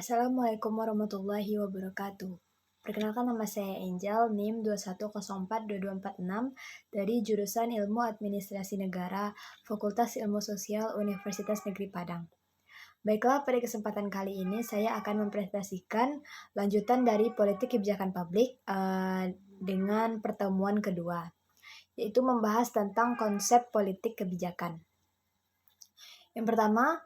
Assalamualaikum warahmatullahi wabarakatuh. Perkenalkan, nama saya Angel, NIM 21042246 dari jurusan Ilmu Administrasi Negara, Fakultas Ilmu Sosial Universitas Negeri Padang. Baiklah, pada kesempatan kali ini saya akan mempresentasikan lanjutan dari politik kebijakan publik dengan pertemuan kedua, yaitu membahas tentang konsep politik kebijakan. Yang pertama,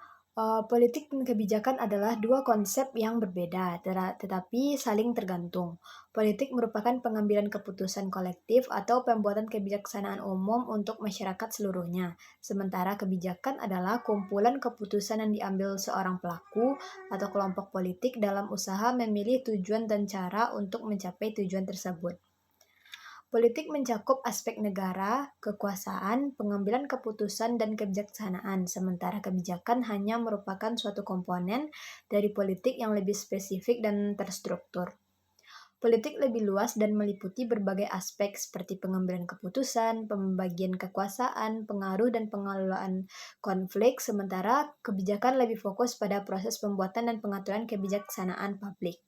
politik dan kebijakan adalah dua konsep yang berbeda, tetapi saling tergantung. Politik merupakan pengambilan keputusan kolektif atau pembuatan kebijaksanaan umum untuk masyarakat seluruhnya, sementara kebijakan adalah kumpulan keputusan yang diambil seorang pelaku atau kelompok politik dalam usaha memilih tujuan dan cara untuk mencapai tujuan tersebut. Politik mencakup aspek negara, kekuasaan, pengambilan keputusan, dan kebijaksanaan, sementara kebijakan hanya merupakan suatu komponen dari politik yang lebih spesifik dan terstruktur. Politik lebih luas dan meliputi berbagai aspek seperti pengambilan keputusan, pembagian kekuasaan, pengaruh, dan pengelolaan konflik, sementara kebijakan lebih fokus pada proses pembuatan dan pengaturan kebijaksanaan publik.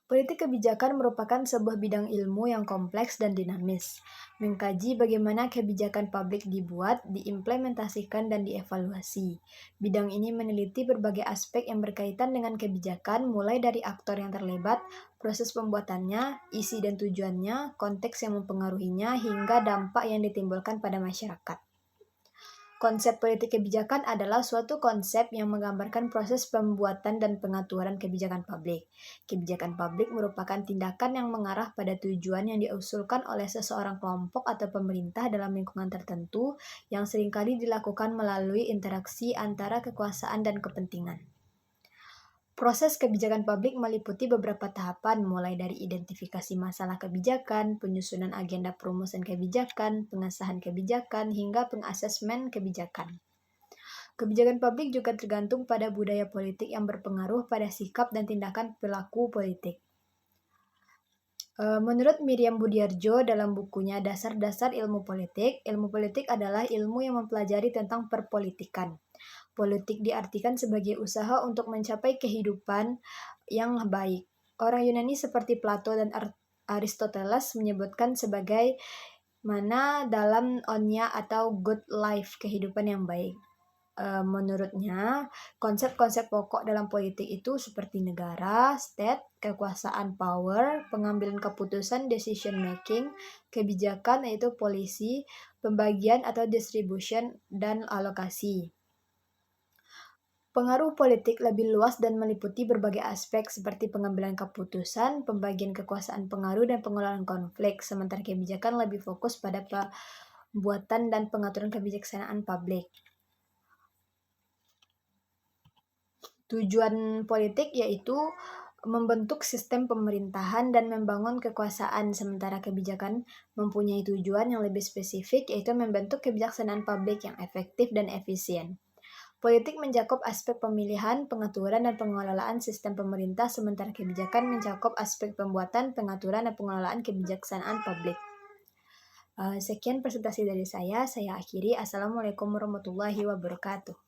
Politik kebijakan merupakan sebuah bidang ilmu yang kompleks dan dinamis, mengkaji bagaimana kebijakan publik dibuat, diimplementasikan, dan dievaluasi. Bidang ini meneliti berbagai aspek yang berkaitan dengan kebijakan, mulai dari aktor yang terlibat, proses pembuatannya, isi dan tujuannya, konteks yang mempengaruhinya, hingga dampak yang ditimbulkan pada masyarakat. Konsep politik kebijakan adalah suatu konsep yang menggambarkan proses pembuatan dan pengaturan kebijakan publik. Kebijakan publik merupakan tindakan yang mengarah pada tujuan yang diusulkan oleh seseorang kelompok atau pemerintah dalam lingkungan tertentu yang seringkali dilakukan melalui interaksi antara kekuasaan dan kepentingan. Proses kebijakan publik meliputi beberapa tahapan, mulai dari identifikasi masalah kebijakan, penyusunan agenda perumusan kebijakan, pengesahan kebijakan, hingga pengasesmen kebijakan. Kebijakan publik juga tergantung pada budaya politik yang berpengaruh pada sikap dan tindakan pelaku politik. Menurut Miriam Budiarjo dalam bukunya Dasar-Dasar Ilmu Politik adalah ilmu yang mempelajari tentang perpolitikan. Politik diartikan sebagai usaha untuk mencapai kehidupan yang baik. Orang Yunani seperti Plato dan Aristoteles menyebutkan sebagai mana dalam onia atau good life, kehidupan yang baik. Menurutnya, konsep-konsep pokok dalam politik itu seperti negara, state, kekuasaan power, pengambilan keputusan decision making, kebijakan yaitu polisi, pembagian atau distribution, dan alokasi. Pengaruh politik lebih luas dan meliputi berbagai aspek seperti pengambilan keputusan, pembagian kekuasaan pengaruh, dan pengelolaan konflik, sementara kebijakan lebih fokus pada pembuatan dan pengaturan kebijaksanaan publik. Tujuan politik yaitu membentuk sistem pemerintahan dan membangun kekuasaan, sementara kebijakan mempunyai tujuan yang lebih spesifik, yaitu membentuk kebijaksanaan publik yang efektif dan efisien. Politik mencakup aspek pemilihan, pengaturan, dan pengelolaan sistem pemerintah, sementara kebijakan mencakup aspek pembuatan, pengaturan, dan pengelolaan kebijaksanaan publik. Sekian presentasi dari saya akhiri. Assalamualaikum warahmatullahi wabarakatuh.